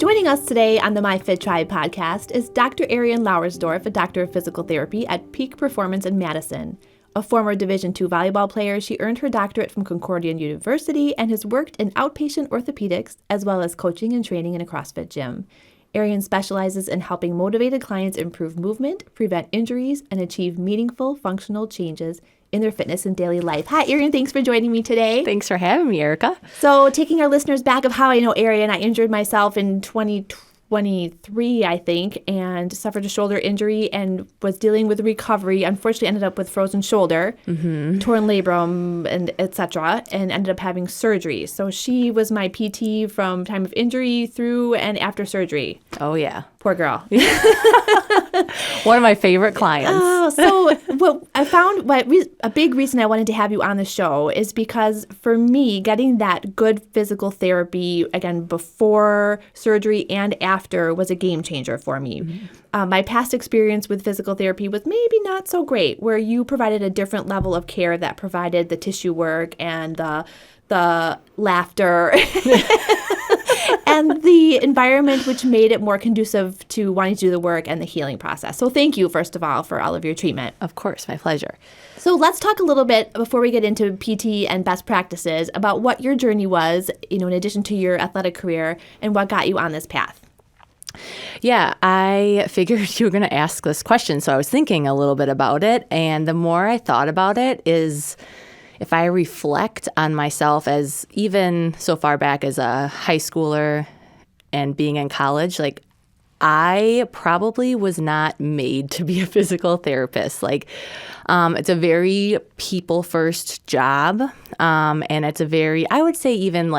Joining us today on the My Fit Tribe podcast is Dr. Erienne Lauersdorf, a doctor of physical therapy at Peak Performance in Madison. A former Division II volleyball player, she earned her doctorate from Concordia University and has worked in outpatient orthopedics as well as coaching and training in a CrossFit gym. Erienne specializes in helping motivated clients improve movement, prevent injuries, and achieve meaningful functional changes in their fitness and daily life. Hi, Erienne. Thanks for joining me today. Thanks for having me, Erica. So taking our listeners back of how I know Erienne, I injured myself in 2023, I think, and suffered a shoulder injury and was dealing with recovery. Unfortunately, ended up with frozen shoulder, torn labrum, and etc., and ended up having surgery. So she was my PT from time of injury through and after surgery. Oh, yeah. Poor girl. One of my favorite clients. Oh, so what I found, a big reason I wanted to have you on the show is because for me, getting that good physical therapy, again, before surgery and after was a game changer for me. Mm-hmm. My past experience with physical therapy was maybe not so great, where you provided a different level of care that provided the tissue work and the laughter and the environment, which made it more conducive to wanting to do the work and the healing process. So thank you, first of all, for all of your treatment. Of course, my pleasure. So let's talk a little bit before we get into PT and best practices about what your journey was, in addition to your athletic career, and what got you on this path. Yeah, I figured you were going to ask this question, so I was thinking a little bit about it. And the more I thought about it is, if I reflect on myself as even so far back as a high schooler and being in college, I probably was not made to be a physical therapist. It's a very people-first job, and it's a very, I would say even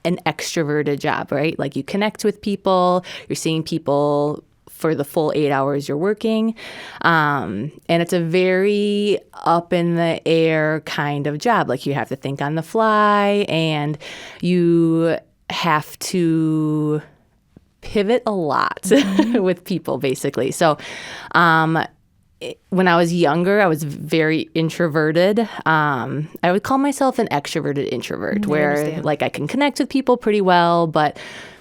an extroverted job, right? You connect with people, you're seeing people for the full 8 hours you're working. And it's a very up in the air kind of job. You have to think on the fly and you have to pivot a lot with people, basically. So when I was younger, I was very introverted. I would call myself an extroverted introvert, where I can connect with people pretty well, but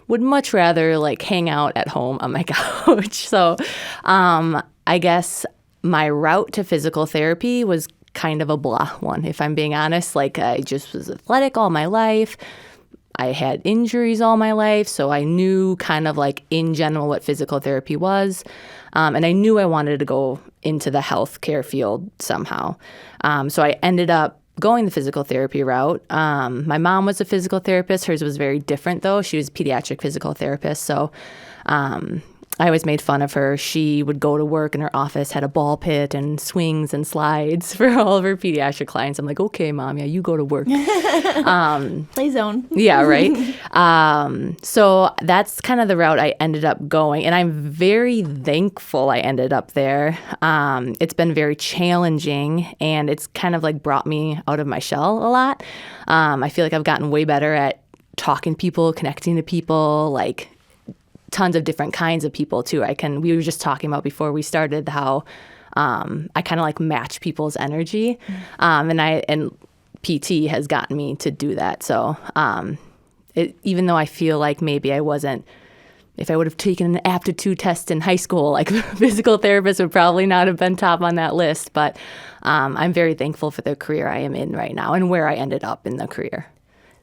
would much rather hang out at home on my couch. So I guess my route to physical therapy was kind of a blah one, if I'm being honest. I just was athletic all my life. I had injuries all my life, so I knew kind of in general what physical therapy was. And I knew I wanted to go into the healthcare field somehow. So I ended up going the physical therapy route. My mom was a physical therapist. Hers was very different, though. She was a pediatric physical therapist. So I always made fun of her. She would go to work and her office had a ball pit and swings and slides for all of her pediatric clients. I'm like, okay, Mom, yeah, you go to work. Play zone. Yeah, right. So that's kind of the route I ended up going. And I'm very thankful I ended up there. It's been very challenging, and it's kind of brought me out of my shell a lot. I feel like I've gotten way better at talking to people, connecting to people, tons of different kinds of people too. We were just talking about before we started how I kind of match people's energy, and PT has gotten me to do that. So even though I feel like maybe I wasn't, if I would have taken an aptitude test in high school, physical therapist would probably not have been top on that list. But I'm very thankful for the career I am in right now and where I ended up in the career.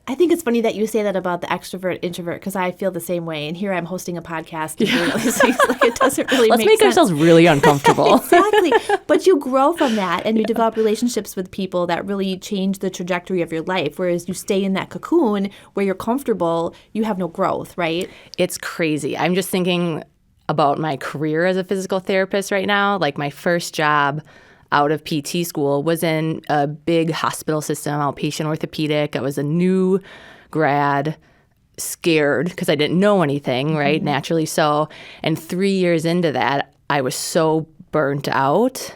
I think it's funny that you say that about the extrovert introvert, because I feel the same way. And here I'm hosting a podcast and doing all these things. It doesn't really Let's make make sense. ourselves really uncomfortable. Exactly. But you grow from that and you develop relationships with people that really change the trajectory of your life. Whereas you stay in that cocoon where you're comfortable, you have no growth, right? It's crazy. I'm just thinking about my career as a physical therapist right now. My first job out of PT school was in a big hospital system, outpatient orthopedic. I was a new grad, scared because I didn't know anything, right? Naturally so. And 3 years into that, I was so burnt out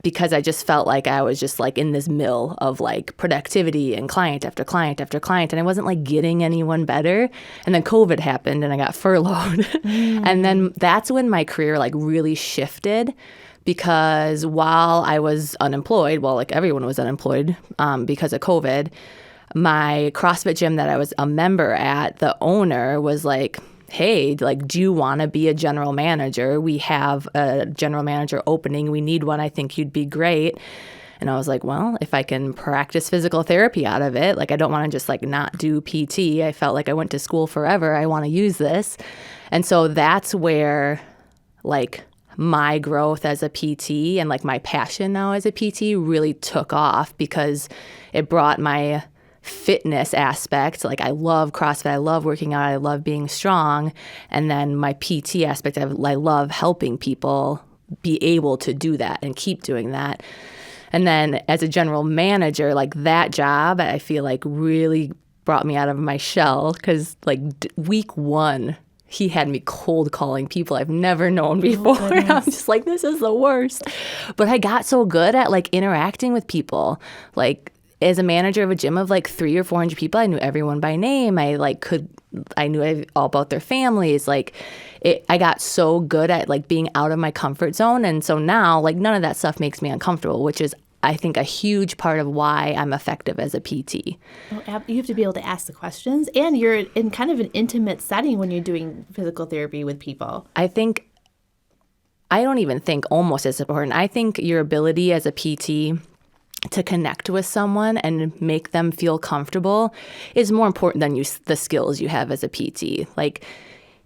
because I just felt like I was just in this mill of productivity and client after client after client, and I wasn't getting anyone better. And then COVID happened and I got furloughed. And then that's when my career really shifted. Because while I was unemployed, everyone was unemployed because of COVID, my CrossFit gym that I was a member at, the owner was hey, like, do you want to be a general manager? We have a general manager opening. We need one. I think you'd be great. And I was like, well, if I can practice physical therapy out of it, like, I don't want to just like not do PT. I felt like I went to school forever. I want to use this. And so that's where like my growth as a PT and like my passion now as a PT really took off, because it brought my fitness aspect. Like, I love CrossFit, I love working out, I love being strong. And then my PT aspect, I love helping people be able to do that and keep doing that. And then as a general manager, like, that job, I feel like really brought me out of my shell, because like week 1, he had me cold calling people I've never known before. Oh, I'm just like, this is the worst. But I got so good at like interacting with people. Like, as a manager of a gym of like 300 or 400 people, I knew everyone by name. I knew all about their families. Like, I got so good at like being out of my comfort zone. And so now, like, none of that stuff makes me uncomfortable, which is, I think, a huge part of why I'm effective as a PT. Well, you have to be able to ask the questions, and you're in kind of an intimate setting when you're doing physical therapy with people. I don't even think almost as important. I think your ability as a PT to connect with someone and make them feel comfortable is more important than the skills you have as a PT. Like,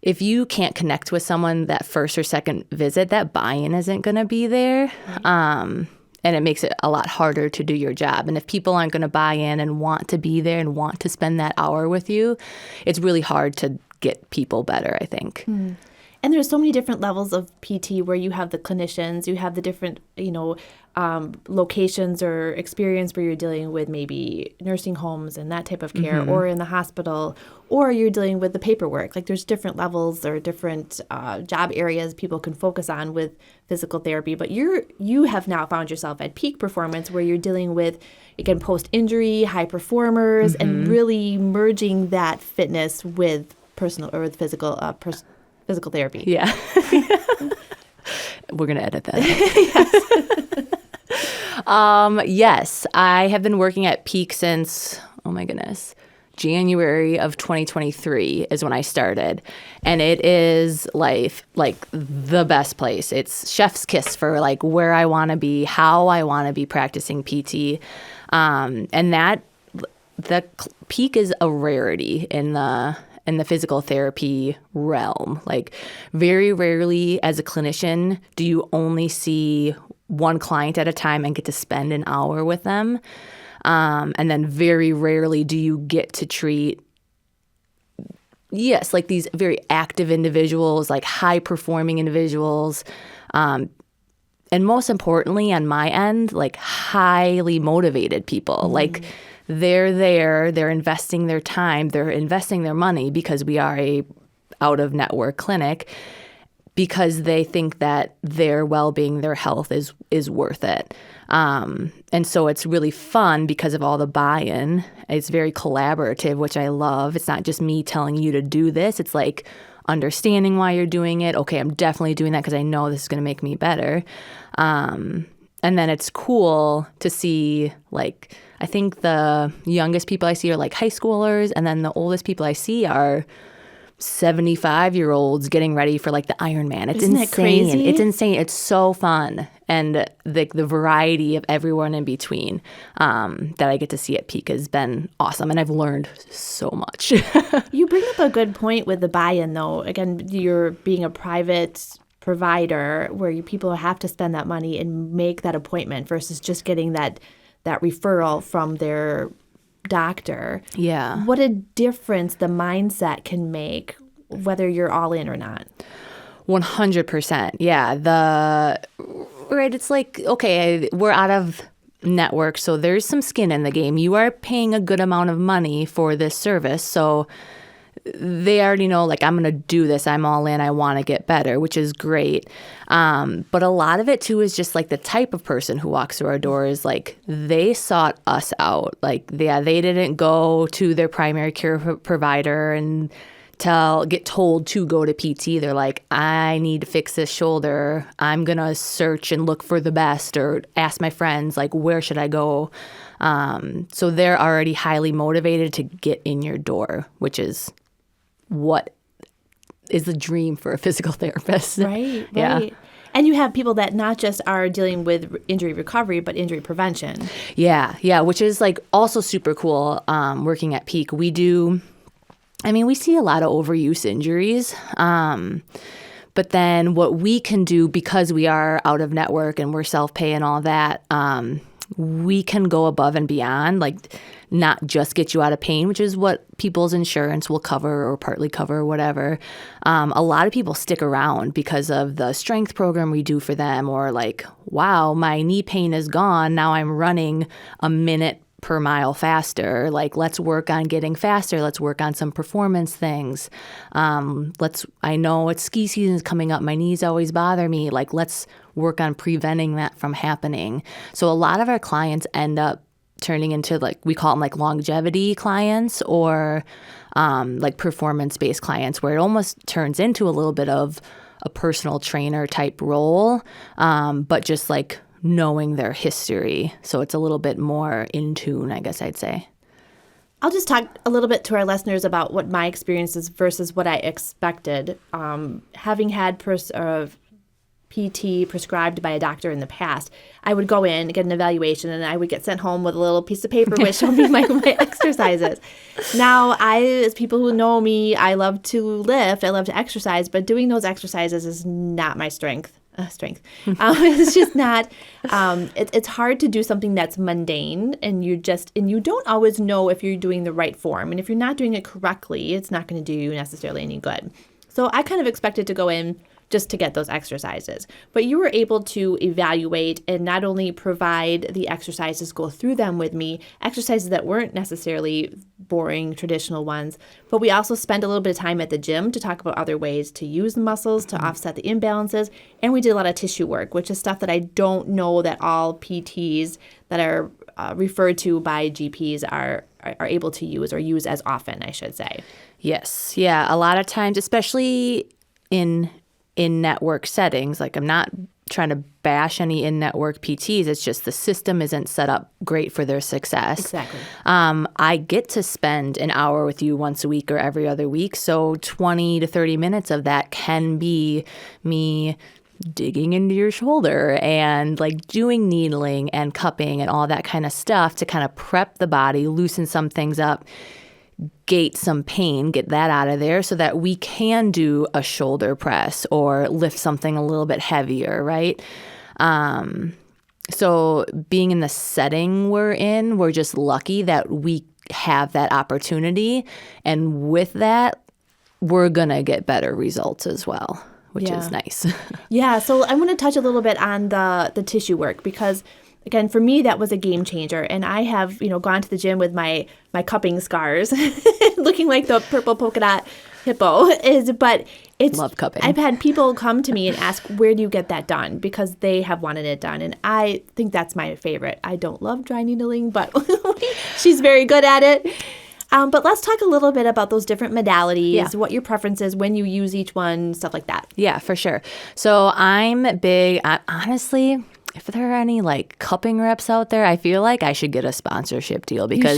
if you can't connect with someone that first or second visit, that buy-in isn't going to be there. Right. And it makes it a lot harder to do your job. And if people aren't going to buy in and want to be there and want to spend that hour with you, it's really hard to get people better, I think. And there's so many different levels of PT where you have the clinicians, you have the different, locations or experience where you're dealing with maybe nursing homes and that type of care, or in the hospital, or you're dealing with the paperwork. Like, there's different levels or different job areas people can focus on with physical therapy. But you have now found yourself at peak performance, where you're dealing with, again, post-injury, high performers, and really merging that fitness with personal or with physical therapy. Yeah. We're going to edit that. Yes, I have been working at Peak since, oh my goodness, January of 2023 is when I started. And it is like the best place. It's chef's kiss for like where I want to be, how I want to be practicing PT. And that the Peak is a rarity in the physical therapy realm. Like, very rarely as a clinician do you only see one client at a time and get to spend an hour with them. And then very rarely do you get to treat, like these very active individuals, like high-performing individuals. And most importantly, on my end, like highly motivated people. Like, they're there, they're investing their time, they're investing their money, because we are a out-of-network clinic, because they think that their well-being, their health is worth it. And so it's really fun because of all the buy-in. It's very collaborative, which I love. It's not just me telling you to do this. It's like understanding why you're doing it. Okay, I'm definitely doing that because I know this is going to make me better. And then it's cool to see, like, I think the youngest people I see are like high schoolers, and then the oldest people I see are 75-year-olds getting ready for like the Ironman. It's Isn't insane. It crazy? It's insane. It's so fun. And the variety of everyone in between that I get to see at Peak has been awesome. And I've learned so much. You bring up a good point with the buy-in, though. Again, you're being a private provider where people have to spend that money and make that appointment versus just getting that referral from their doctor. Yeah. What a difference the mindset can make, whether you're all in or not. 100%. Yeah. Right. It's like, okay, we're out of network, so there's some skin in the game. You are paying a good amount of money for this service. So they already know, like, I'm going to do this. I'm all in. I want to get better, which is great. But a lot of it, too, is just, like, the type of person who walks through our doors. Like, they sought us out. Like, they didn't go to their primary care provider and get told to go to PT. They're like, I need to fix this shoulder. I'm going to search and look for the best, or ask my friends, like, where should I go? So they're already highly motivated to get in your door, which is what is the dream for a physical therapist. Right. Yeah. And you have people that not just are dealing with injury recovery, but injury prevention. Yeah, which is like also super cool. Working at Peak, we see a lot of overuse injuries. But then what we can do, because we are out of network and we're self-pay and all that, we can go above and beyond, like not just get you out of pain, which is what people's insurance will cover or partly cover or whatever. A lot of people stick around because of the strength program we do for them, or like, wow, my knee pain is gone. Now I'm running a minute per mile faster. Like, let's work on getting faster. Let's work on some performance things. I know it's ski season is coming up. My knees always bother me. Like, let's work on preventing that from happening. So a lot of our clients end up turning into, like, we call them like longevity clients, or like performance-based clients, where it almost turns into a little bit of a personal trainer type role, but just like knowing their history. So it's a little bit more in tune, I guess I'd say. I'll just talk a little bit to our listeners about what my experience is versus what I expected. Having had PT prescribed by a doctor in the past, I would go in, get an evaluation, and I would get sent home with a little piece of paper which showed me my exercises. Now, as people who know me, I love to lift, I love to exercise, but doing those exercises is not my strength. It's just not. It's hard to do something that's mundane, and you don't always know if you're doing the right form, and if you're not doing it correctly, it's not going to do you necessarily any good. So I kind of expected to go in just to get those exercises. But you were able to evaluate and not only provide the exercises, go through them with me, exercises that weren't necessarily boring, traditional ones, but we also spent a little bit of time at the gym to talk about other ways to use the muscles to offset the imbalances. And we did a lot of tissue work, which is stuff that I don't know that all PTs that are referred to by GPs are able to use, or use as often, I should say. Yes. Yeah. A lot of times, especially in network settings, like, I'm not trying to bash any in-network PTs. It's just the system isn't set up great for their success. Exactly. I get to spend an hour with you once a week or every other week. So 20 to 30 minutes of that can be me digging into your shoulder and like doing needling and cupping and all that kind of stuff to kind of prep the body, loosen some things up, gate some pain, get that out of there so that we can do a shoulder press or lift something a little bit heavier, right? So being in the setting we're in, we're just lucky that we have that opportunity. And with that, we're going to get better results as well, which is nice. Yeah. So I want to touch a little bit on the tissue work, because again, for me, that was a game changer. And I have, gone to the gym with my cupping scars, looking like the purple polka dot hippo. Love cupping. I've had people come to me and ask, where do you get that done? Because they have wanted it done. And I think that's my favorite. I don't love dry needling, but she's very good at it. But let's talk a little bit about those different modalities, what your preference is, when you use each one, stuff like that. Yeah, for sure. So I'm big, honestly, if there are any like cupping reps out there, I feel like I should get a sponsorship deal, because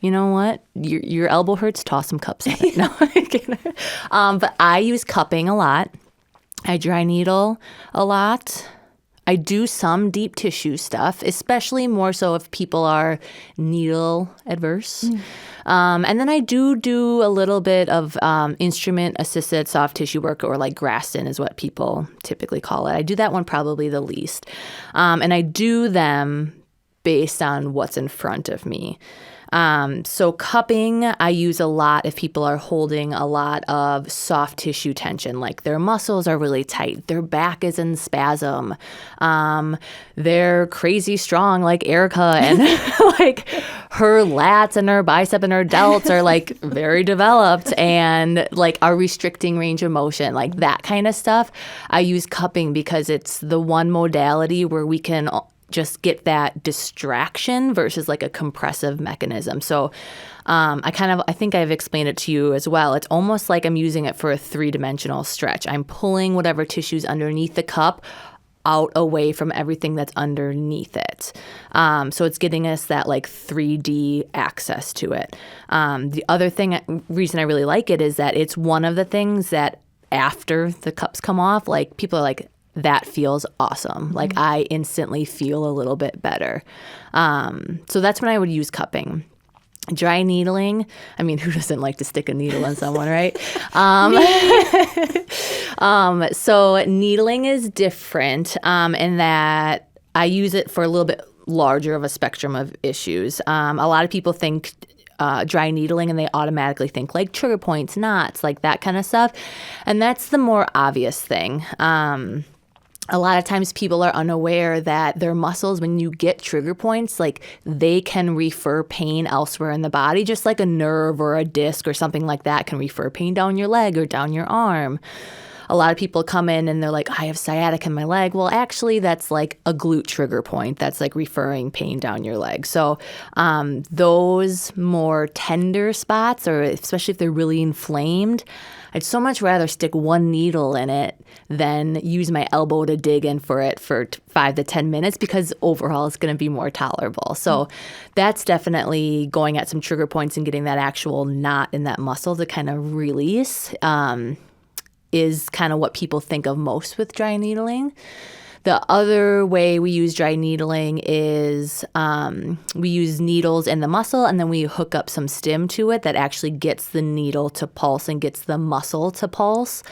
you know what? Your elbow hurts, toss some cups at it. No, I'm kidding. But I use cupping a lot. I dry needle a lot. I do some deep tissue stuff, especially more so if people are needle adverse. And then I do a little bit of instrument-assisted soft tissue work, or like Graston is what people typically call it. I do that one probably the least. And I do them based on what's in front of me. So cupping, I use a lot if people are holding a lot of soft tissue tension, like their muscles are really tight, their back is in spasm, they're crazy strong like Erica, and like her lats and her bicep and her delts are like very developed and like are restricting range of motion, like that kind of stuff. I use cupping because it's the one modality where we can just get that distraction versus like a compressive mechanism. So I think I've explained it to you as well. It's almost like I'm using it for a 3-dimensional stretch. I'm pulling whatever tissues underneath the cup out away from everything that's underneath it. So it's getting us that like 3D access to it. The other reason I really like it is that it's one of the things that after the cups come off, like people are like, that feels awesome. Like I instantly feel a little bit better. So that's when I would use cupping. Dry needling, I mean, who doesn't like to stick a needle in someone, right? So needling is different in that I use it for a little bit larger of a spectrum of issues. A lot of people think dry needling and they automatically think like trigger points, knots, like that kind of stuff. And that's the more obvious thing. A lot of times people are unaware that their muscles, when you get trigger points, like they can refer pain elsewhere in the body, just like a nerve or a disc or something like that can refer pain down your leg or down your arm. A lot of people come in and they're like, I have sciatica in my leg. Well, actually, that's like a glute trigger point. That's like referring pain down your leg. So those more tender spots, or especially if they're really inflamed, I'd so much rather stick one needle in it than use my elbow to dig in for it for 5 to 10 minutes, because overall it's going to be more tolerable. So that's definitely going at some trigger points and getting that actual knot in that muscle to kind of release is kind of what people think of most with dry needling. The other way we use dry needling is we use needles in the muscle, and then we hook up some stim to it that actually gets the needle to pulse and gets the muscle to pulse.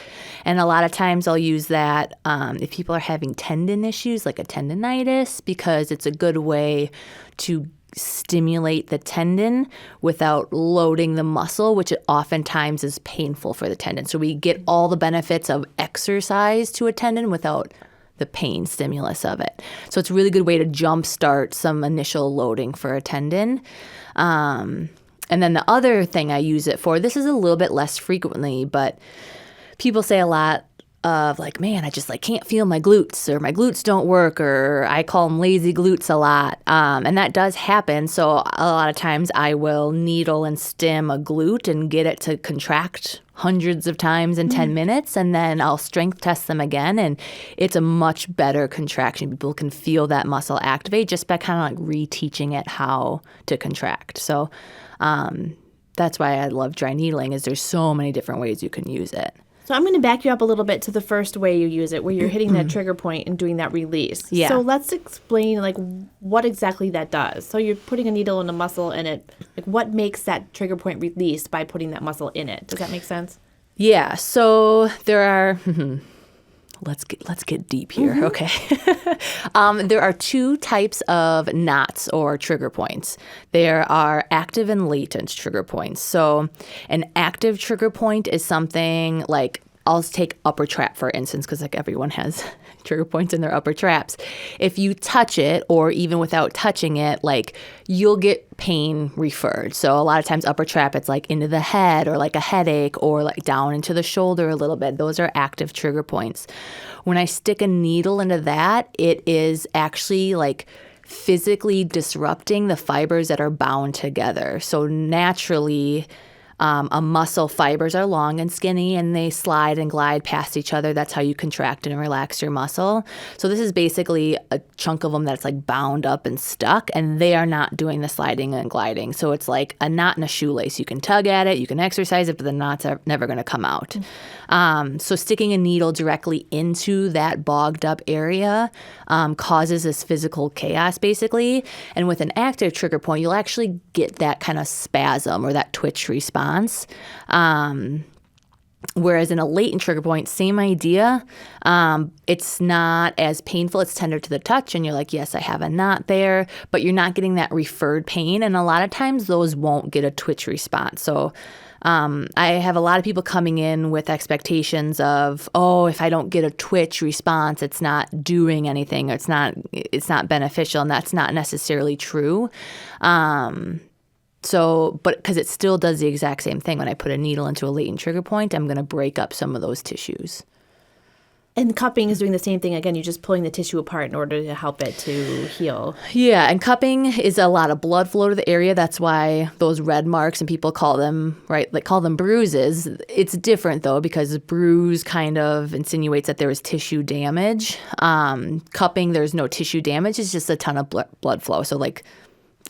And a lot of times I'll use that if people are having tendon issues, like a tendinitis, because it's a good way to stimulate the tendon without loading the muscle, which oftentimes is painful for the tendon. So we get all the benefits of exercise to a tendon without the pain stimulus of it. So it's a really good way to jumpstart some initial loading for a tendon. And then the other thing I use it for, this is a little bit less frequently, but people say a lot of like, man, I just like can't feel my glutes, or my glutes don't work, or I call them lazy glutes a lot. And that does happen. So a lot of times I will needle and stim a glute and get it to contract hundreds of times in 10 minutes, and then I'll strength test them again, and it's a much better contraction. People can feel that muscle activate just by kind of like reteaching it how to contract. So that's why I love dry needling, is there's so many different ways you can use it. So I'm going to back you up a little bit to the first way you use it, where you're hitting that trigger point and doing that release. Yeah. So let's explain like what exactly that does. So you're putting a needle in a muscle, and it like what makes that trigger point released by putting that muscle in it? Does that make sense? Yeah. So there are. Let's get deep here, okay? There are 2 types of knots or trigger points. There are active and latent trigger points. So an active trigger point is something like, I'll take upper trap, for instance, because like everyone has trigger points in their upper traps. If you touch it, or even without touching it, like you'll get pain referred. So a lot of times upper trap, it's like into the head, or like a headache, or like down into the shoulder a little bit. Those are active trigger points. When I stick a needle into that, it is actually like physically disrupting the fibers that are bound together. So naturally, a muscle fibers are long and skinny, and they slide and glide past each other. That's how you contract and relax your muscle. So this is basically a chunk of them that's like bound up and stuck, and they are not doing the sliding and gliding. So it's like a knot in a shoelace. You can tug at it, you can exercise it, but the knots are never going to come out. So sticking a needle directly into that bogged up area causes this physical chaos, basically. And with an active trigger point, you'll actually get that kind of spasm or that twitch response. Whereas in a latent trigger point, same idea. It's not as painful. It's tender to the touch, and you're like, yes, I have a knot there, but you're not getting that referred pain. And a lot of times those won't get a twitch response. So I have a lot of people coming in with expectations of, oh, if I don't get a twitch response, it's not doing anything, or it's not beneficial, and that's not necessarily true. So, but because it still does the exact same thing. When I put a needle into a latent trigger point, I'm going to break up some of those tissues. And cupping is doing the same thing. Again, you're just pulling the tissue apart in order to help it to heal. Yeah, and cupping is a lot of blood flow to the area. That's why those red marks, and people call them, right, like call them bruises. It's different, though, because bruise kind of insinuates that there is tissue damage. Cupping, there's no tissue damage. It's just a ton of blood flow. So, like,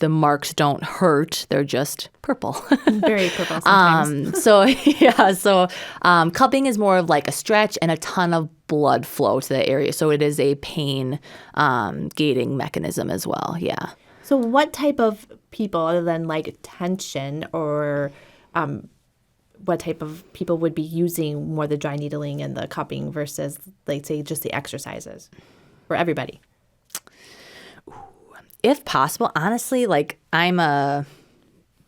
the marks don't hurt. They're just purple. Very purple sometimes. Cupping is more of like a stretch and a ton of blood flow to the area. So it is a pain gating mechanism as well. Yeah. So what type of people, other than like tension, or what type of people would be using more the dry needling and the cupping versus, like, say, just the exercises for everybody? If possible, honestly, like, I'm a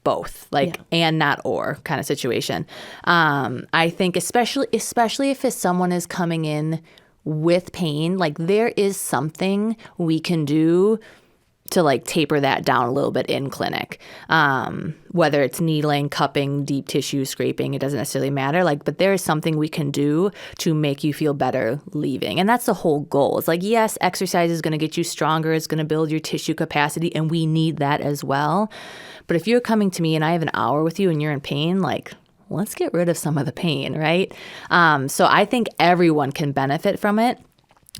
both, like, and not or kind of situation. I think especially if someone is coming in with pain, like, there is something we can do to, like, taper that down a little bit in clinic. Whether it's needling, cupping, deep tissue, scraping, it doesn't necessarily matter. Like, but there is something we can do to make you feel better leaving. And that's the whole goal. It's like, yes, exercise is going to get you stronger. It's going to build your tissue capacity, and we need that as well. But if you're coming to me and I have an hour with you and you're in pain, like, let's get rid of some of the pain, right? So I think everyone can benefit from it.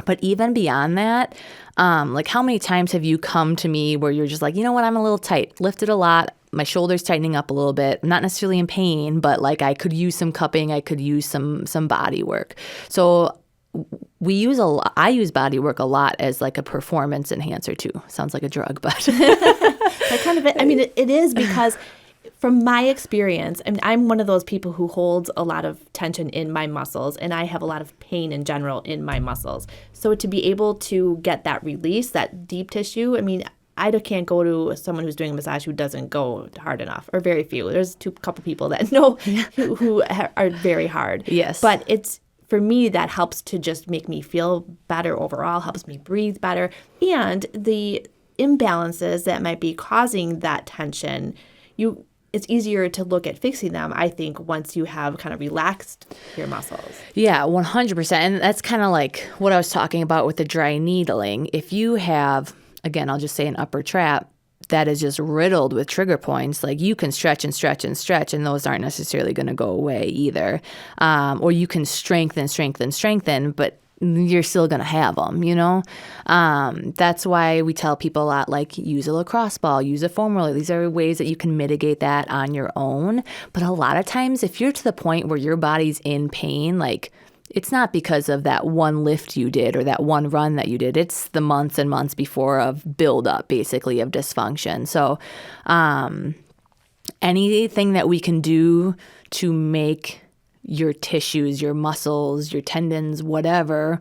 But even beyond that, like, how many times have you come to me where you're just like, you know what, I'm a little tight, lifted a lot, my shoulder's tightening up a little bit, I'm not necessarily in pain, but, like, I could use some cupping, I could use some body work. So I use body work a lot as, like, a performance enhancer too. Sounds like a drug, but That kind of it. I mean, it is, because from my experience, I mean, I'm one of those people who holds a lot of tension in my muscles, and I have a lot of pain in general in my muscles. So to be able to get that release, that deep tissue, I mean, I can't go to someone who's doing a massage who doesn't go hard enough, or very few. There's a couple people that know who are very hard. Yes. But it's, for me, that helps to just make me feel better overall, helps me breathe better. And the imbalances that might be causing that tension, it's easier to look at fixing them, I think, once you have kind of relaxed your muscles. Yeah, 100%. And that's kind of like what I was talking about with the dry needling. If you have, again, I'll just say an upper trap that is just riddled with trigger points, like, you can stretch and stretch and stretch, and those aren't necessarily going to go away either. Or you can strengthen, but you're still going to have them, you know? That's why we tell people a lot, like, use a lacrosse ball, use a foam roller. These are ways that you can mitigate that on your own. But a lot of times, if you're to the point where your body's in pain, like, it's not because of that one lift you did or that one run that you did. It's the months and months before of buildup, basically, of dysfunction. So anything that we can do to make your tissues, your muscles, your tendons, whatever,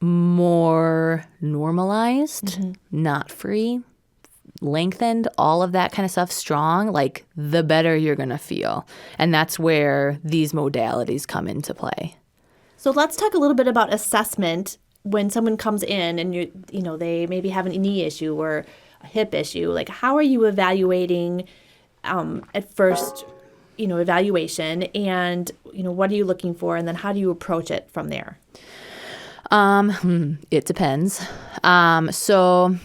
more normalized, not free, lengthened, all of that kind of stuff, strong, like, the better you're going to feel. And that's where these modalities come into play. So let's talk a little bit about assessment when someone comes in and you know, they maybe have a knee issue or a hip issue. Like, how are you evaluating at first, you know, evaluation, and, you know, what are you looking for, and then how do you approach it from there? It depends. So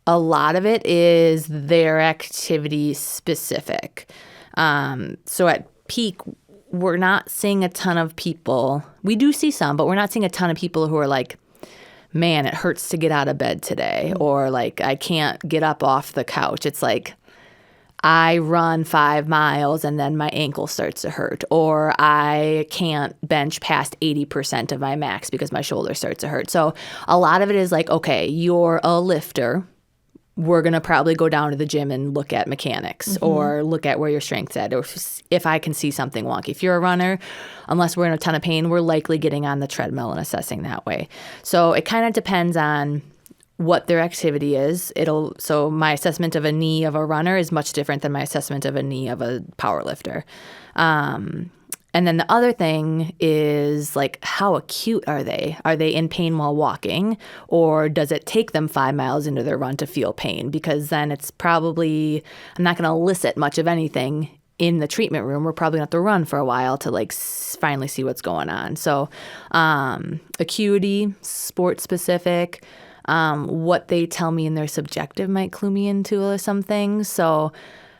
a lot of it is their activity specific. So at peak, we're not seeing a ton of people. We do see some, but we're not seeing a ton of people who are like, man, it hurts to get out of bed today, or like, I can't get up off the couch. It's like, I run 5 miles and then my ankle starts to hurt, or I can't bench past 80% of my max because my shoulder starts to hurt. So a lot of it is like, okay, you're a lifter. We're going to probably go down to the gym and look at mechanics or look at where your strength's at, or if I can see something wonky. If you're a runner, unless we're in a ton of pain, we're likely getting on the treadmill and assessing that way. So it kind of depends on what their activity is. So my assessment of a knee of a runner is much different than my assessment of a knee of a power lifter. And then the other thing is, like, how acute are they? Are they in pain while walking, or does it take them 5 miles into their run to feel pain? Because then it's probably, I'm not going to elicit much of anything in the treatment room, we're probably going to have to run for a while to like finally see what's going on. So acuity, sport specific, what they tell me in their subjective might clue me into some things. So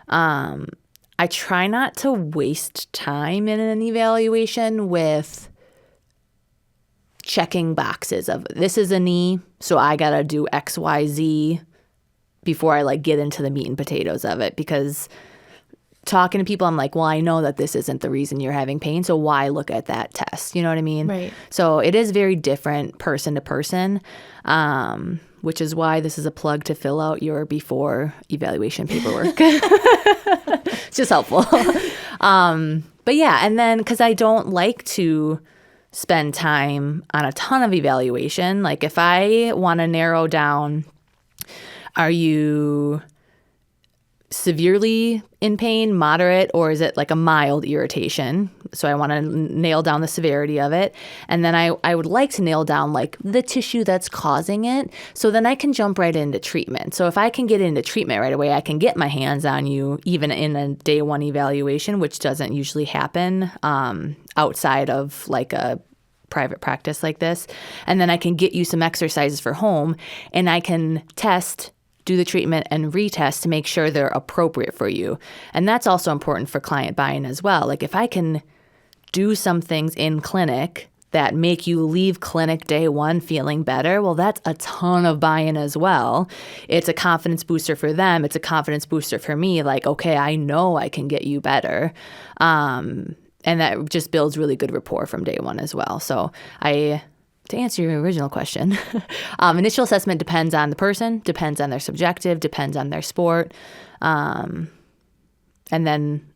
I try not to waste time in an evaluation with checking boxes of this is a knee, so I got to do X, Y, Z before I like get into the meat and potatoes of it, because talking to people, I'm like, well, I know that this isn't the reason you're having pain, so why look at that test? You know what I mean? Right. So it is very different person to person, which is why this is a plug to fill out your before evaluation paperwork. It's just helpful. But yeah, and then because I don't like to spend time on a ton of evaluation, like if I want to narrow down, are you severely in pain, moderate, or is it like a mild irritation? So I want to nail down the severity of it. And then I would like to nail down like the tissue that's causing it. So then I can jump right into treatment. So if I can get into treatment right away, I can get my hands on you even in a day one evaluation, which doesn't usually happen outside of like a private practice like this. And then I can get you some exercises for home, and I can test, do the treatment, and retest to make sure they're appropriate for you. And that's also important for client buy-in as well. Like if I can do some things in clinic that make you leave clinic day one feeling better, well, that's a ton of buy-in as well. It's a confidence booster for them. It's a confidence booster for me. Like, okay, I know I can get you better. And that just builds really good rapport from day one as well. So to answer your original question, initial assessment depends on the person, depends on their subjective, depends on their sport. And then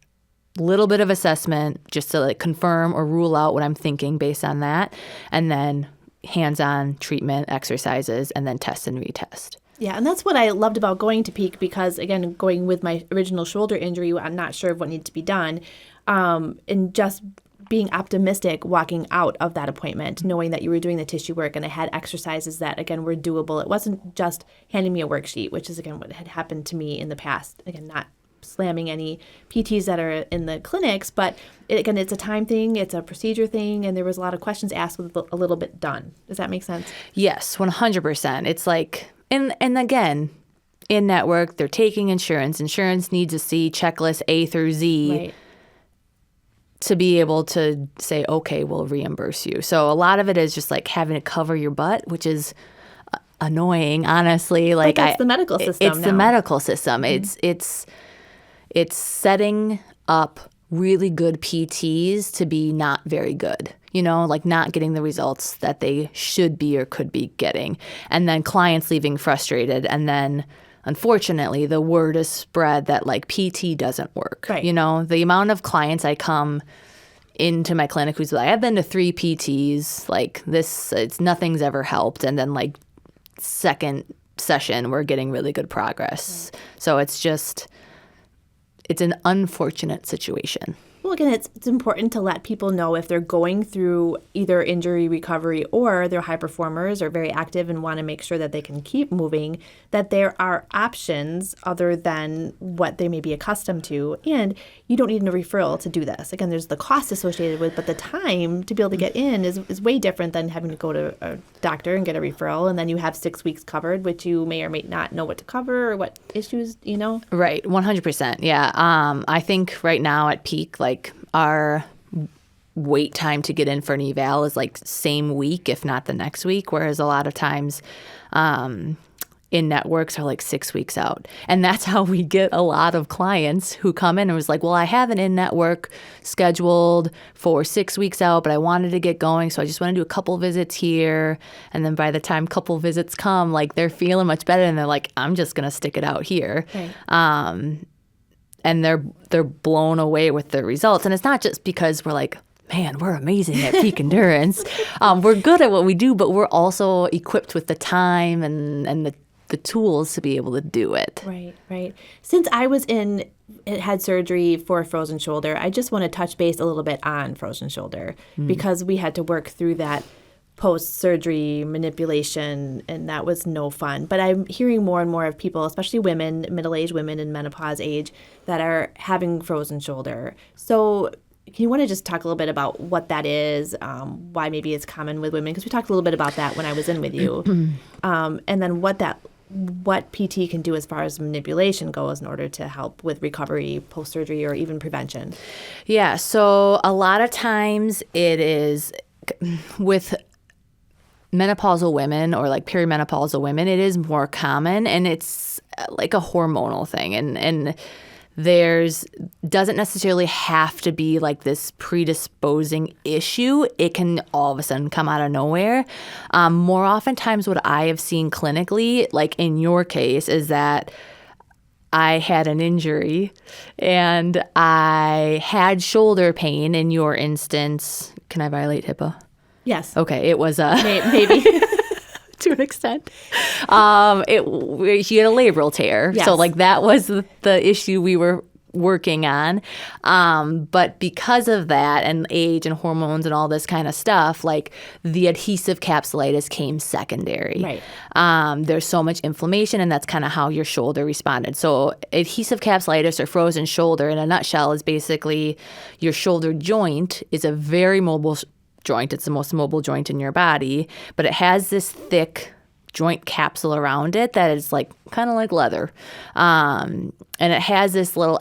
a little bit of assessment just to like confirm or rule out what I'm thinking based on that. And then hands-on treatment, exercises, and then test and retest. Yeah, and that's what I loved about going to Peak, because, again, going with my original shoulder injury, I'm not sure of what needed to be done, and just being optimistic walking out of that appointment, knowing that you were doing the tissue work and I had exercises that, again, were doable. It wasn't just handing me a worksheet, which is, again, what had happened to me in the past. Again, not slamming any PTs that are in the clinics, but again, it's a time thing, it's a procedure thing, and there was a lot of questions asked with a little bit done. Does that make sense? Yes, 100%. It's like, and again, in network, they're taking insurance. Insurance needs to see checklist A through Z. Right. To be able to say, okay, we'll reimburse you. So a lot of it is just like having to cover your butt, which is annoying, honestly. Like but that's the medical system. It's the medical system. Mm-hmm. It's setting up really good PTs to be not very good, like not getting the results that they should be or could be getting. And then clients leaving frustrated. And then unfortunately, the word is spread that like PT doesn't work. Right. The amount of clients I come into my clinic who's like, I've been to 3 PTs, like nothing's ever helped. And then like second session, we're getting really good progress. Right. So it's an unfortunate situation. Well, again, it's important to let people know if they're going through either injury recovery or they're high performers or very active and want to make sure that they can keep moving, that there are options other than what they may be accustomed to. And you don't need a referral to do this. Again, there's the cost associated with, but the time to be able to get in is way different than having to go to a doctor and get a referral. And then you have 6 weeks covered, which you may or may not know what to cover or what issues, Right. 100%. Yeah. I think right now at Peak, like our wait time to get in for an eval is like same week, if not the next week, whereas a lot of times in networks are like 6 weeks out. And that's how we get a lot of clients who come in and was like, well, I have an in-network scheduled for 6 weeks out, but I wanted to get going, so I just want to do a couple visits here. And then by the time couple visits come, like they're feeling much better and they're like, I'm just going to stick it out here. Right. And they're blown away with the results. And it's not just because we're like, man, we're amazing at peak endurance. We're good at what we do, but we're also equipped with the time and the tools to be able to do it. Right. Since I had surgery for a frozen shoulder, I just want to touch base a little bit on frozen shoulder because we had to work through that post-surgery manipulation, and that was no fun. But I'm hearing more and more of people, especially women, middle-aged women in menopause age, that are having frozen shoulder. So can you want to just talk a little bit about what that is, why maybe it's common with women? Because we talked a little bit about that when I was in with you. And then what PT can do as far as manipulation goes in order to help with recovery, post-surgery, or even prevention. Yeah, so a lot of times it is with menopausal women or like perimenopausal women, it is more common, and it's like a hormonal thing. And there's doesn't necessarily have to be like this predisposing issue. It can all of a sudden come out of nowhere. More oftentimes what I have seen clinically, like in your case, is that I had an injury and I had shoulder pain. In your instance, can I violate HIPAA? Yes. Okay, it was maybe. To an extent. She had a labral tear. Yes. So like that was the issue we were working on. But because of that and age and hormones and all this kind of stuff, like the adhesive capsulitis came secondary. Right. There's so much inflammation, and that's kind of how your shoulder responded. So adhesive capsulitis or frozen shoulder in a nutshell is basically your shoulder joint is a very mobile joint. It's the most mobile joint in your body, but it has this thick joint capsule around it that is like kind of like leather. And it has this little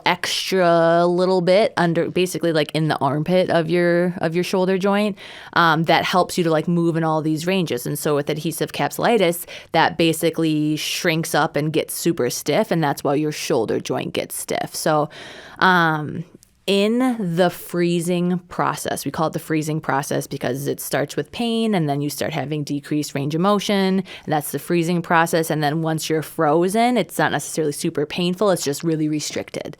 bit under, basically like in the armpit of your shoulder joint, that helps you to like move in all these ranges. And so with adhesive capsulitis, that basically shrinks up and gets super stiff, and that's why your shoulder joint gets stiff. So, in the freezing process, we call it the freezing process because it starts with pain and then you start having decreased range of motion. And that's the freezing process. And then once you're frozen, it's not necessarily super painful. It's just really restricted.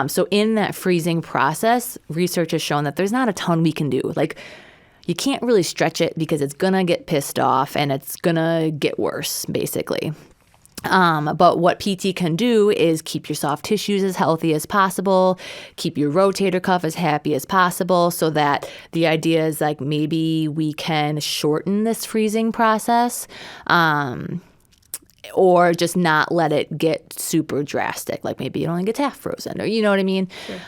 So in that freezing process, research has shown that there's not a ton we can do. Like, you can't really stretch it because it's going to get pissed off and it's going to get worse, basically. But what PT can do is keep your soft tissues as healthy as possible, keep your rotator cuff as happy as possible, so that the idea is like maybe we can shorten this freezing process, or just not let it get super drastic. Like maybe it only gets half frozen, or you know what I mean? Sure.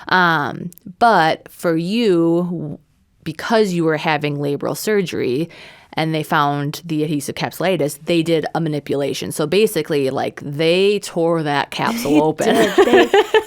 But for you, because you were having labral surgery, and they found the adhesive capsulitis, they did a manipulation. So basically, like, they tore that capsule open.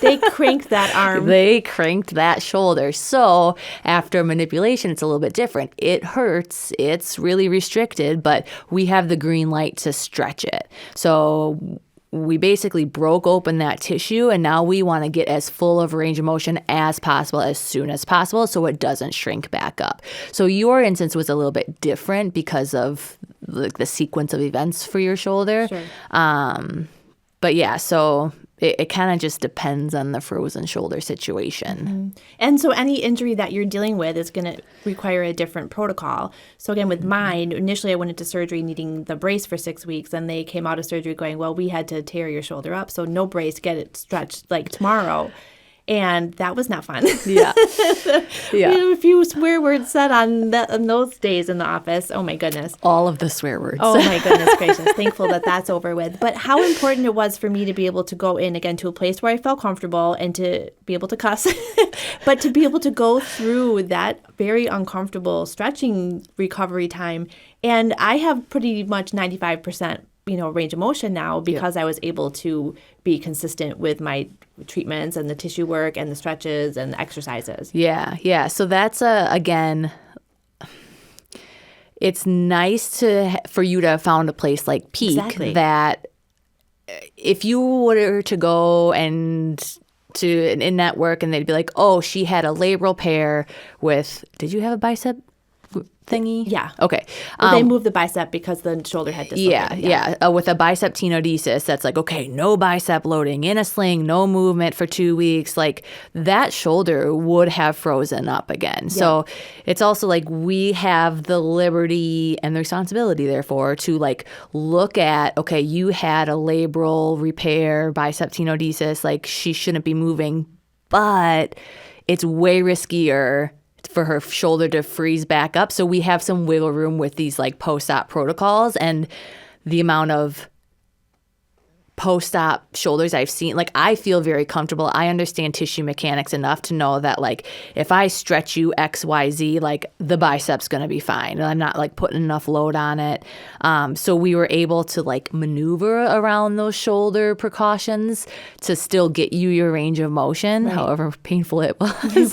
They cranked that arm. They cranked that shoulder. So after manipulation, it's a little bit different. It hurts. It's really restricted, but we have the green light to stretch it. So we basically broke open that tissue, and now we want to get as full of range of motion as possible as soon as possible so it doesn't shrink back up. So your instance was a little bit different because of the sequence of events for your shoulder. Sure. But yeah, so it kind of just depends on the frozen shoulder situation. Mm-hmm. And so any injury that you're dealing with is going to require a different protocol. So again, with mine, initially I went into surgery needing the brace for 6 weeks, and they came out of surgery going, well, we had to tear your shoulder up, so no brace, get it stretched like tomorrow. And that was not fun. Yeah. We had a few swear words said on those days in the office. Oh, my goodness. All of the swear words. Oh, my goodness gracious. Thankful that that's over with. But how important it was for me to be able to go in, again, to a place where I felt comfortable and to be able to cuss, but to be able to go through that very uncomfortable stretching recovery time. And I have pretty much 95% range of motion now because I was able to be consistent with my treatments and the tissue work and the stretches and the exercises. Yeah. So that's again, it's nice for you to have found a place like Peak that if you were to go and to an in-network and they'd be like, oh, she had a labral tear with, did you have a bicep thingy? Yeah. Okay. Well, they moved the bicep because the shoulder had dislocated. Yeah. With a bicep tenodesis, that's like, okay, no bicep loading in a sling, no movement for 2 weeks. Like that shoulder would have frozen up again. Yeah. So it's also like we have the liberty and the responsibility, therefore, to like look at, okay, you had a labral repair, bicep tenodesis, like she shouldn't be moving, but it's way riskier for her shoulder to freeze back up. So we have some wiggle room with these like post-op protocols, and the amount of post-op shoulders I've seen, like I feel very comfortable. I understand tissue mechanics enough to know that like if I stretch you XYZ, like the bicep's going to be fine. And I'm not like putting enough load on it. So we were able to like maneuver around those shoulder precautions to still get you your range of motion, right, however painful it was,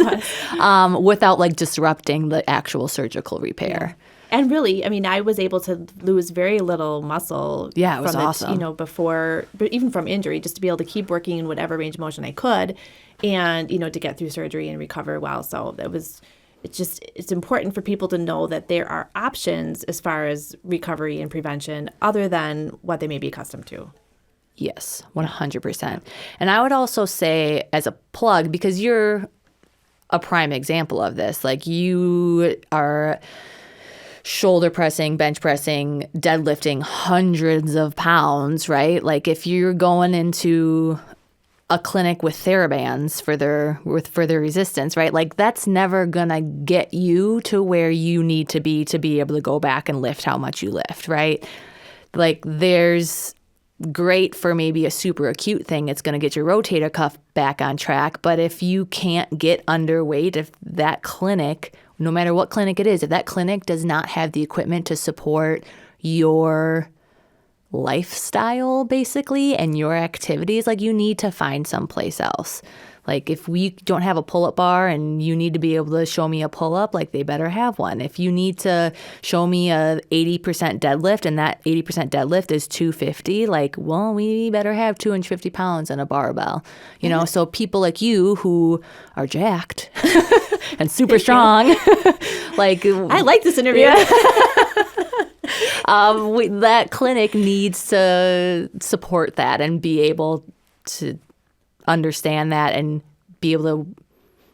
without like disrupting the actual surgical repair. Yeah. And really, I mean, I was able to lose very little muscle. Yeah, it was awesome. You know, before, but even from injury, just to be able to keep working in whatever range of motion I could, and you know, to get through surgery and recover well. So it's important for people to know that there are options as far as recovery and prevention, other than what they may be accustomed to. Yes, 100%. And I would also say, as a plug, because you're a prime example of this, like you are shoulder pressing, bench pressing, deadlifting hundreds of pounds, right? Like if you're going into a clinic with TheraBands for their resistance, right? Like that's never gonna get you to where you need to be able to go back and lift how much you lift, right? Like there's great for maybe a super acute thing. It's going to get your rotator cuff back on track. But if you can't get underweight, if that clinic, no matter what clinic it is, if that clinic does not have the equipment to support your lifestyle, basically, and your activities, like you need to find someplace else. Like if we don't have a pull-up bar and you need to be able to show me a pull-up, like they better have one. If you need to show me a 80% deadlift and that 80% deadlift is 250, like, well, we better have 250 pounds and a barbell. You know, so people like you who are jacked and super strong, like I like this interview. Yeah. That clinic needs to support that and be able to understand that and be able to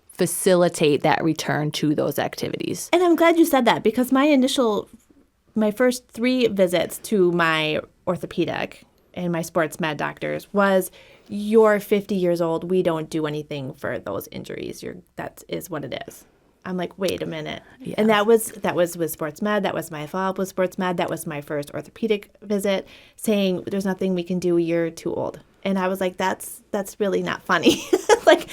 facilitate that return to those activities. And I'm glad you said that, because my first 3 visits to my orthopedic and my sports med doctors was, you're 50 years old, we don't do anything for those injuries. That is what it is. I'm like, wait a minute. Yeah. And that was with sports med. That was my follow-up with sports med. That was my first orthopedic visit, saying there's nothing we can do, you're too old. And I was like, that's really not funny. Like,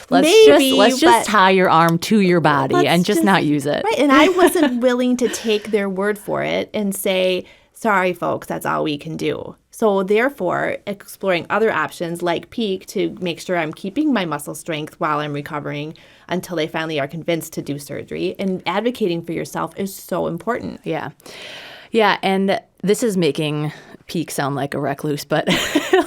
let's just tie your arm to your body and just not use it. Right. And I wasn't willing to take their word for it and say, sorry, folks, that's all we can do. So therefore, exploring other options like Peak to make sure I'm keeping my muscle strength while I'm recovering until they finally are convinced to do surgery, and advocating for yourself is so important. Yeah. Yeah, and this is making Peak sound like a recluse, but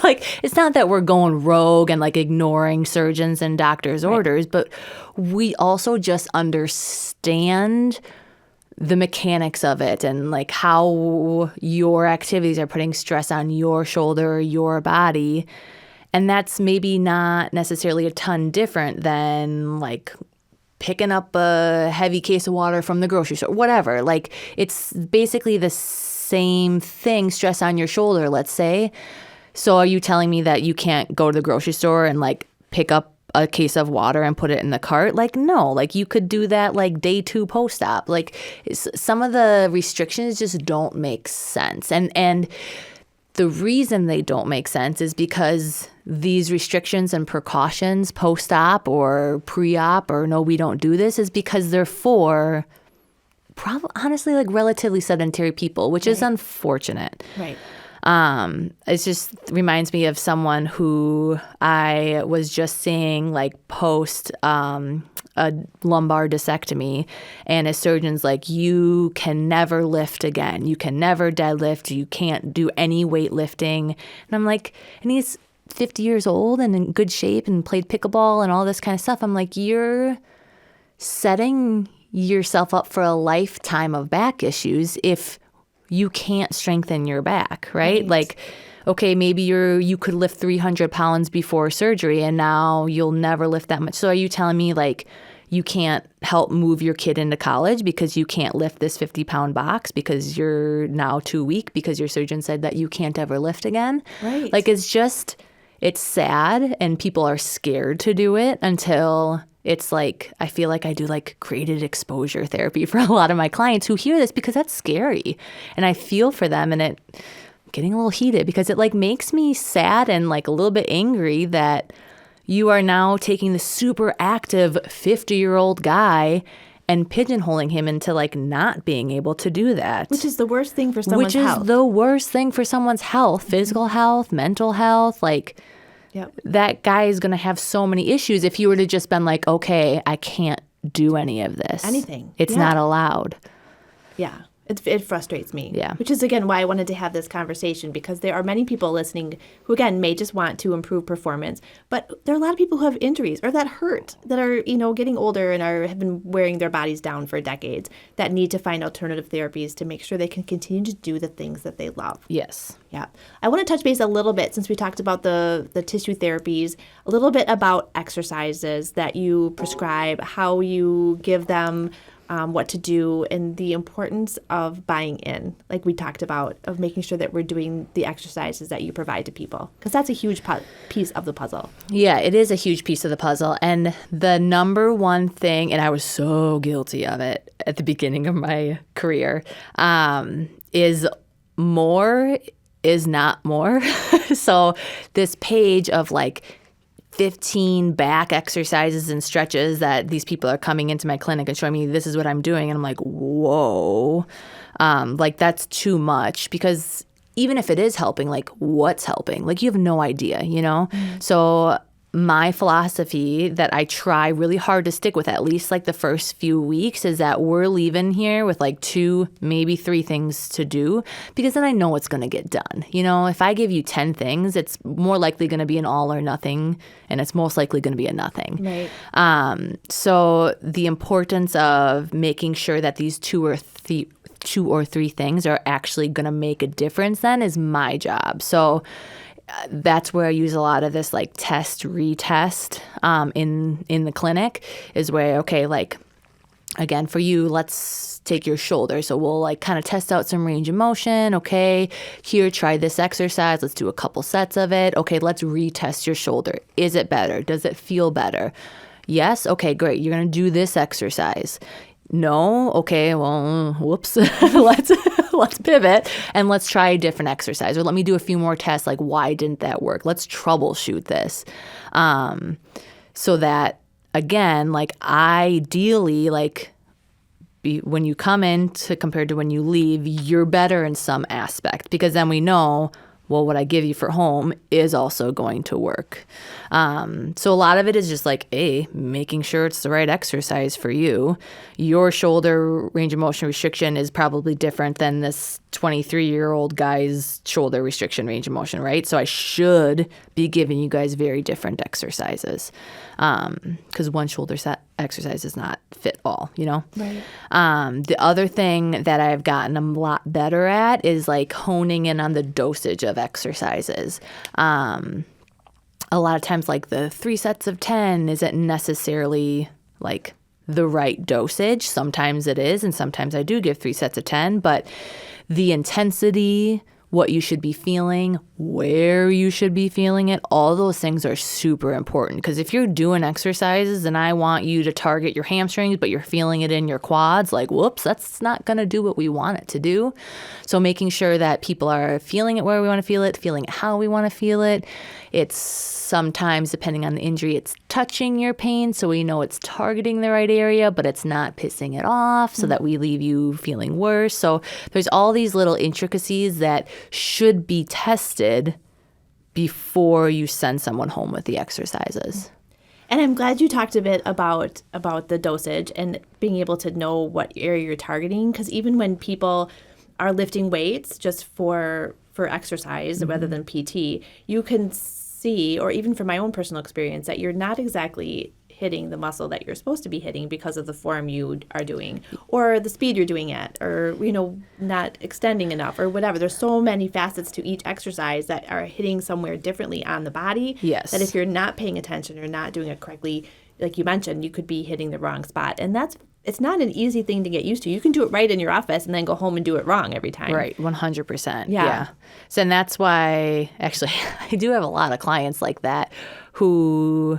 like it's not that we're going rogue and like ignoring surgeons and doctors' orders, but we also just understand the mechanics of it and like how your activities are putting stress on your shoulder, your body. And that's maybe not necessarily a ton different than like picking up a heavy case of water from the grocery store, whatever. Like it's basically the same thing, stress on your shoulder, let's say. So are you telling me that you can't go to the grocery store and like pick up a case of water and put it in the cart? Like, no, like you could do that like day 2 post-op. Like some of the restrictions just don't make sense. And the reason they don't make sense is because these restrictions and precautions post-op or pre-op or no, we don't do this, is because they're for honestly like relatively sedentary people, which is unfortunate. Right. It just reminds me of someone who I was just seeing like post a lumbar discectomy, and a surgeon's like, you can never lift again. You can never deadlift. You can't do any weightlifting. And I'm like, and he's 50 years old and in good shape and played pickleball and all this kind of stuff. I'm like, you're setting yourself up for a lifetime of back issues if you can't strengthen your back, right? Like, okay, maybe you could lift 300 pounds before surgery and now you'll never lift that much. So are you telling me like you can't help move your kid into college because you can't lift this 50-pound box because you're now too weak because your surgeon said that you can't ever lift again? Right. Like it's sad and people are scared to do it until it's like I feel like I do like graded exposure therapy for a lot of my clients who hear this because that's scary. And I feel for them, and it getting a little heated because it like makes me sad and like a little bit angry that you are now taking the super active 50-year-old guy and pigeonholing him into like not being able to do that. Which is the worst thing for someone's health. Which is the worst thing for someone's health, physical health, mental health. Like that guy is going to have so many issues if you were to just been like, okay, I can't do any of this. Anything. It's not allowed. Yeah. It frustrates me. Yeah. Which is, again, why I wanted to have this conversation, because there are many people listening who, again, may just want to improve performance. But there are a lot of people who have injuries or that hurt, that are, getting older and have been wearing their bodies down for decades, that need to find alternative therapies to make sure they can continue to do the things that they love. Yes. Yeah. I want to touch base a little bit, since we talked about the tissue therapies, a little bit about exercises that you prescribe, how you give them, what to do, and the importance of buying in, like we talked about, of making sure that we're doing the exercises that you provide to people, because that's a huge piece of the puzzle. Yeah, it is a huge piece of the puzzle. And the number one thing, and I was so guilty of it at the beginning of my career, is more is not more. So this page of like 15 back exercises and stretches that these people are coming into my clinic and showing me this is what I'm doing. And I'm like, whoa, like that's too much, because even if it is helping, like what's helping? Like you have no idea, So my philosophy that I try really hard to stick with, at least like the first few weeks, is that we're leaving here with like 2, maybe 3 things to do, because then I know it's going to get done. If I give you 10 things, it's more likely going to be an all or nothing, and it's most likely going to be a nothing. Right. So the importance of making sure that these 2 or 3 things are actually going to make a difference then is my job. So that's where I use a lot of this like test, retest in the clinic, is where, okay, like, again, for you, let's take your shoulder. So we'll like kind of test out some range of motion. Okay, here, try this exercise. Let's do a couple sets of it. Okay, let's retest your shoulder. Is it better? Does it feel better? Yes? Okay, great. You're going to do this exercise. No? Okay, well, whoops. Let's pivot and let's try a different exercise, or let me do a few more tests. Like, why didn't that work? Let's troubleshoot this. So that, again, like ideally, like when you come in to compared to when you leave, you're better in some aspect, because then we know, well, what I give you for home is also going to work. So a lot of it is just like, making sure it's the right exercise for you. Your shoulder range of motion restriction is probably different than this 23-year-old guy's shoulder restriction range of motion, right? So I should be giving you guys very different exercises, because one shoulder set exercise does not fit all, Right. The other thing that I've gotten a lot better at is like honing in on the dosage of exercises. A lot of times, like the 3 sets of 10 isn't necessarily like the right dosage. Sometimes it is, and sometimes I do give 3 sets of 10, but the intensity, what you should be feeling, where you should be feeling it, all those things are super important. Because if you're doing exercises and I want you to target your hamstrings, but you're feeling it in your quads, like, whoops, that's not going to do what we want it to do. So making sure that people are feeling it where we want to feel it, feeling it how we want to feel it. It's sometimes, depending on the injury, it's touching your pain, so we know it's targeting the right area, but it's not pissing it off so that we leave you feeling worse. So there's all these little intricacies that should be tested before you send someone home with the exercises. And I'm glad you talked a bit about the dosage and being able to know what area you're targeting, because even when people are lifting weights just for exercise rather than PT, you can see, or even from my own personal experience, that you're not exactly hitting the muscle that you're supposed to be hitting because of the form you are doing, or the speed you're doing it, or not extending enough, or whatever. There's so many facets to each exercise that are hitting somewhere differently on the body. Yes. That if you're not paying attention or not doing it correctly, like you mentioned, you could be hitting the wrong spot. And it's not an easy thing to get used to. You can do it right in your office and then go home and do it wrong every time. Right, 100%. Yeah. So, and that's why, actually, I do have a lot of clients like that who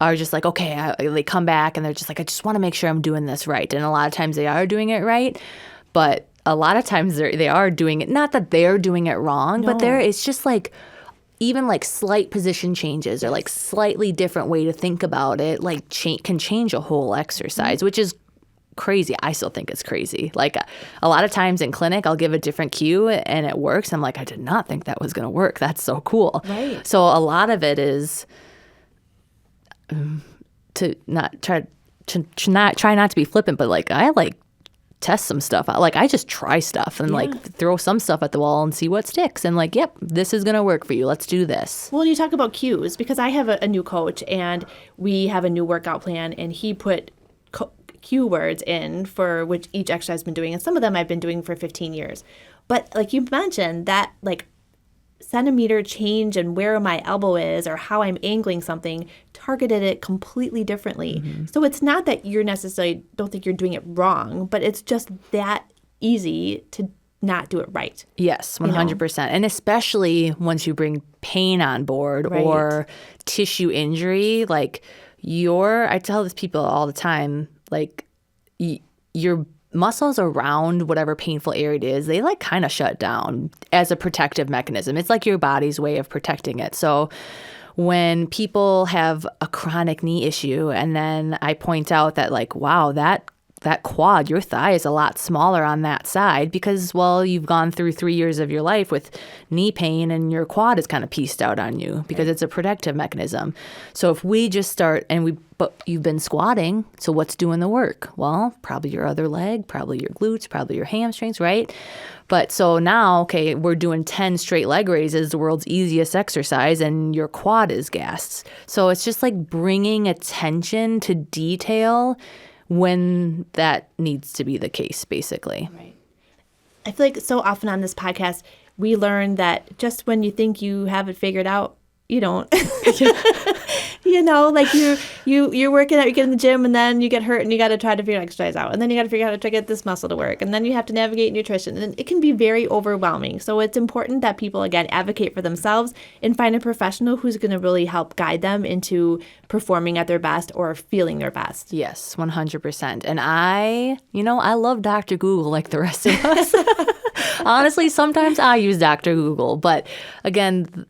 are just like, okay, they come back and they're just like, I just want to make sure I'm doing this right. And a lot of times they are doing it right, but a lot of times they are doing it, not that they're doing it wrong, but it's just like even like slight position changes or like slightly different way to think about it, like can change a whole exercise, which is crazy. I still think it's crazy. Like a lot of times in clinic, I'll give a different cue and it works. I'm like, I did not think that was going to work. That's so cool. Right. So a lot of it is to not try not to be flippant, but like I like test some stuff out. Like I just try stuff and like throw some stuff at the wall and see what sticks. And like, yep, this is going to work for you. Let's do this. Well, you talk about cues because I have a new coach and we have a new workout plan and he put cue words in for which each exercise I've been doing. And some of them I've been doing for 15 years. But like you mentioned, that like centimeter change and where my elbow is or how I'm angling something targeted it completely differently. So it's not that you're necessarily don't think you're doing it wrong, but it's just that easy to not do it right. Yes, 100%. And especially once you bring pain on board or tissue injury, like I tell these people all the time, like your muscles around whatever painful area it is, they like kind of shut down as a protective mechanism. It's like your body's way of protecting it. So when people have a chronic knee issue and then I point out that like, wow, that quad, your thigh is a lot smaller on that side because, well, you've gone through 3 years of your life with knee pain and your quad is kind of pieced out on you because it's a protective mechanism. So if we just start but you've been squatting, so what's doing the work? Well, probably your other leg, probably your glutes, probably your hamstrings, right? But so now, okay, we're doing 10 straight leg raises, the world's easiest exercise, and your quad is gassed. So it's just like bringing attention to detail when that needs to be the case, basically. Right. I feel like so often on this podcast, we learn that just when you think you have it figured out, you don't. You know, like you're working out, you get in the gym, and then you get hurt, and you got to try to figure exercise out, and then you got to figure out how to get this muscle to work, and then you have to navigate nutrition, and it can be very overwhelming. So it's important that people again advocate for themselves and find a professional who's going to really help guide them into performing at their best or feeling their best. Yes, 100%. And I love Dr. Google like the rest of us. Honestly, sometimes I use Dr. Google, but again,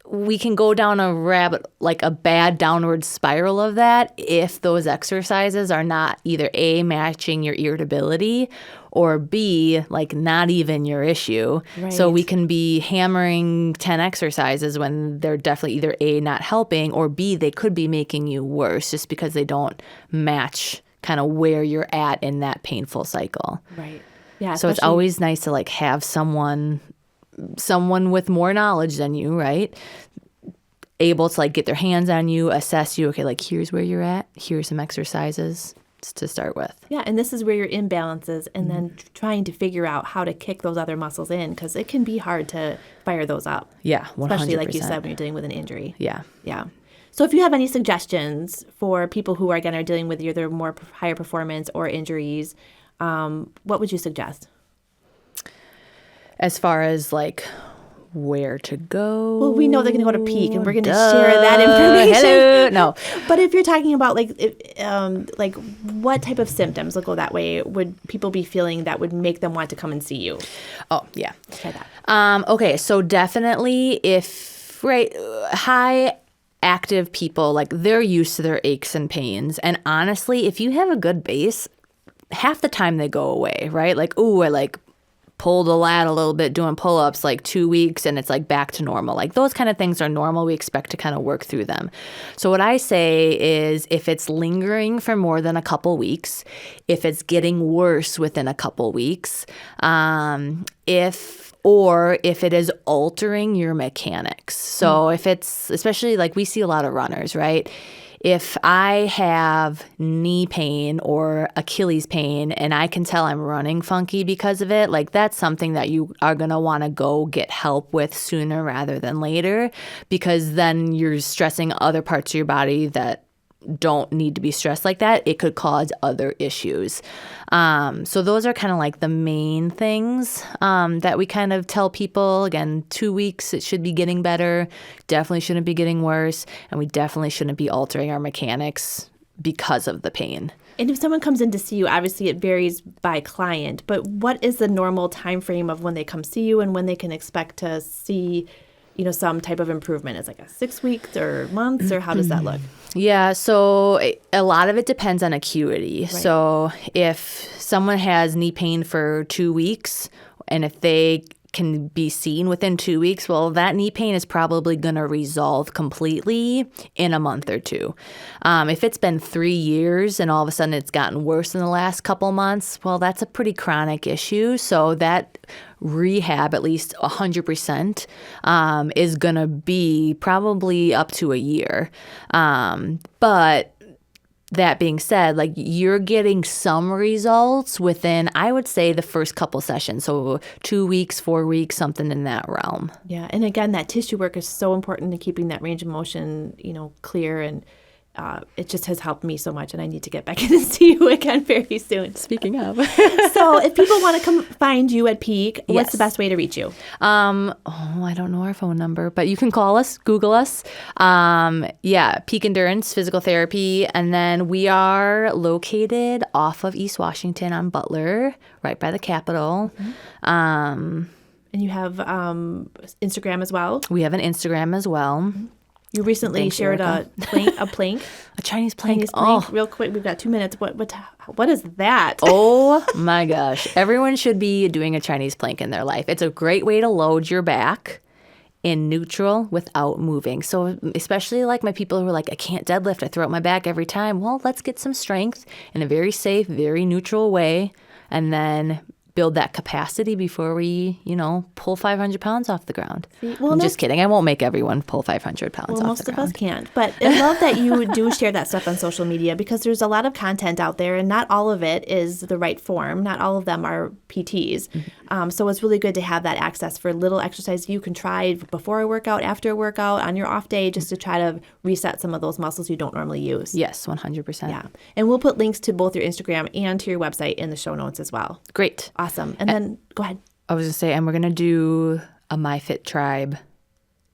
we can go down a bad downward spiral of that if those exercises are not either A, matching your irritability, or B, like not even your issue. Right. So we can be hammering 10 exercises when they're definitely either A, not helping, or B, they could be making you worse just because they don't match kind of where you're at in that painful cycle. Right. Yeah. So it's always nice to like have someone with more knowledge than you, right? Able to like get their hands on you, assess you. Okay, like here's where you're at. Here's some exercises to start with. Yeah, and this is where your imbalance is, and then trying to figure out how to kick those other muscles in because it can be hard to fire those up. Yeah, 100%. Especially like you said when you're dealing with an injury. Yeah. Yeah. So if you have any suggestions for people who are dealing with either more higher performance or injuries, what would you suggest? As far as like where to go. Well, we know they're going to go to Peak, and we're going to share that information. Hello. No. But if you're talking about like what type of symptoms, we'll go that way, would people be feeling that would make them want to come and see you? Oh, yeah. Try that. Okay, so definitely high active people, like they're used to their aches and pains. And honestly, if you have a good base, half the time they go away, right? Like, ooh, I like pulled a lat a little bit doing pull-ups like 2 weeks and it's like back to normal. Like those kind of things are normal. We expect to kind of work through them. So what I say is if it's lingering for more than a couple weeks, if it's getting worse within a couple weeks, if it is altering your mechanics. So if it's, especially like we see a lot of runners, right? If I have knee pain or Achilles pain and I can tell I'm running funky because of it, like that's something that you are going to want to go get help with sooner rather than later, because then you're stressing other parts of your body that don't need to be stressed like that. It could cause other issues. So those are kind of like the main things that we kind of tell people. Again, 2 weeks, it should be getting better. Definitely shouldn't be getting worse. And we definitely shouldn't be altering our mechanics because of the pain. And if someone comes in to see you, obviously it varies by client, but what is the normal time frame of when they come see you and when they can expect to see, some type of improvement? Is like a 6 weeks or months, or how does that look? Yeah, so a lot of it depends on acuity. Right. So if someone has knee pain for 2 weeks, and if they can be seen within 2 weeks, well, that knee pain is probably going to resolve completely in a month or two. If it's been 3 years and all of a sudden it's gotten worse in the last couple months, well, that's a pretty chronic issue. So that rehab, at least 100%, is going to be probably up to a year. But that being said, like, you're getting some results within, I would say, the first couple sessions. So 2 weeks, 4 weeks, something in that realm. Yeah. And again, that tissue work is so important in keeping that range of motion, clear. And it just has helped me so much. And I need to get back in and see you again very soon. Speaking of. So if people want to come find you at Peak, what's the best way to reach you? I don't know our phone number, but you can call us, Google us. Peak Endurance Physical Therapy. And then we are located off of East Washington on Butler, right by the Capitol. And you have Instagram as well? We have an Instagram as well. You recently shared a plank. A Chinese plank. Real quick, we've got 2 minutes. What is that? Oh my gosh. Everyone should be doing a Chinese plank in their life. It's a great way to load your back in neutral without moving. So especially like my people who are like, I can't deadlift, I throw out my back every time. Well, let's get some strength in a very safe, very neutral way, and then build that capacity before we, pull 500 pounds off the ground. I'm just kidding. I won't make everyone pull 500 pounds off the ground. Most of us can't. But I love that you do share that stuff on social media, because there's a lot of content out there, and not all of it is the right form. Not all of them are PTs. So it's really good to have that access for little exercise you can try before a workout, after a workout, on your off day, just to try to reset some of those muscles you don't normally use. Yes, 100%. Yeah. And we'll put links to both your Instagram and to your website in the show notes as well. Great. Awesome. And then go ahead. I was going to say, and we're going to do a MyFitTribe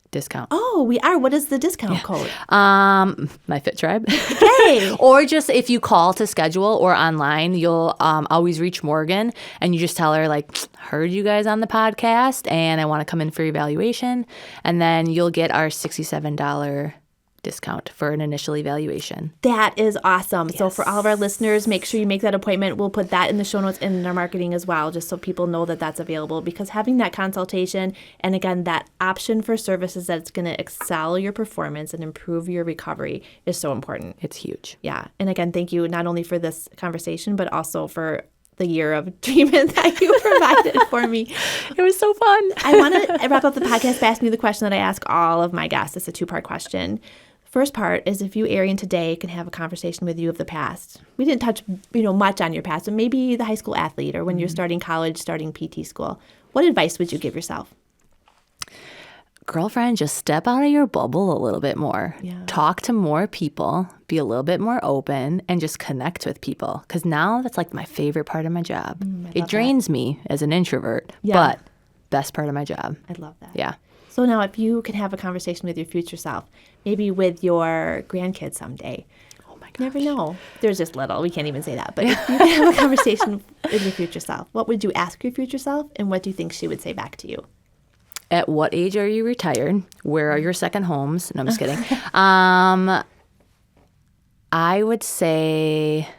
discount. Oh, we are. What is the discount code? MyFitTribe. Yay! Or just if you call to schedule or online, you'll always reach Morgan, and you just tell her, like, heard you guys on the podcast and I want to come in for evaluation. And then you'll get our $67 discount for an initial evaluation. That is awesome. Yes. So for all of our listeners, make sure you make that appointment. We'll put that in the show notes and in our marketing as well, just so people know that that's available, because having that consultation and, again, that option for services that's going to excel your performance and improve your recovery is so important. It's huge. Yeah. And again, thank you not only for this conversation, but also for the year of treatment that you provided for me. It was so fun. I want to wrap up the podcast by asking you the question that I ask all of my guests. It's a 2-part question. First part is, if you, Erienne, today can have a conversation with you of the past. We didn't touch, much on your past, but maybe the high school athlete or when you're starting college, starting PT school. What advice would you give yourself? Girlfriend, just step out of your bubble a little bit more. Yeah. Talk to more people, be a little bit more open, and just connect with people. Because now that's like my favorite part of my job. It drains me as an introvert, but best part of my job. I love that. Yeah. So now, if you could have a conversation with your future self, maybe with your grandkids someday. Oh my gosh. You never know. They're just little. We can't even say that. But if you could have a conversation with your future self, what would you ask your future self, and what do you think she would say back to you? At what age are you retired? Where are your second homes? No, I'm just kidding. I would say,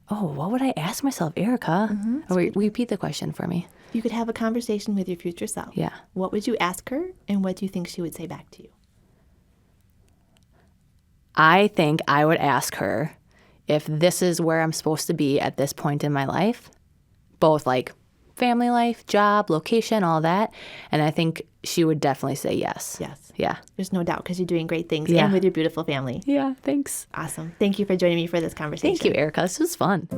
what would I ask myself, Erica? Repeat the question for me. You could have a conversation with your future self. Yeah. What would you ask her, and what do you think she would say back to you? I think I would ask her if this is where I'm supposed to be at this point in my life, both like family life, job, location, all that. And I think she would definitely say yes. Yes. Yeah. There's no doubt, because you're doing great things and with your beautiful family. Yeah, thanks. Awesome. Thank you for joining me for this conversation. Thank you, Erica. This was fun.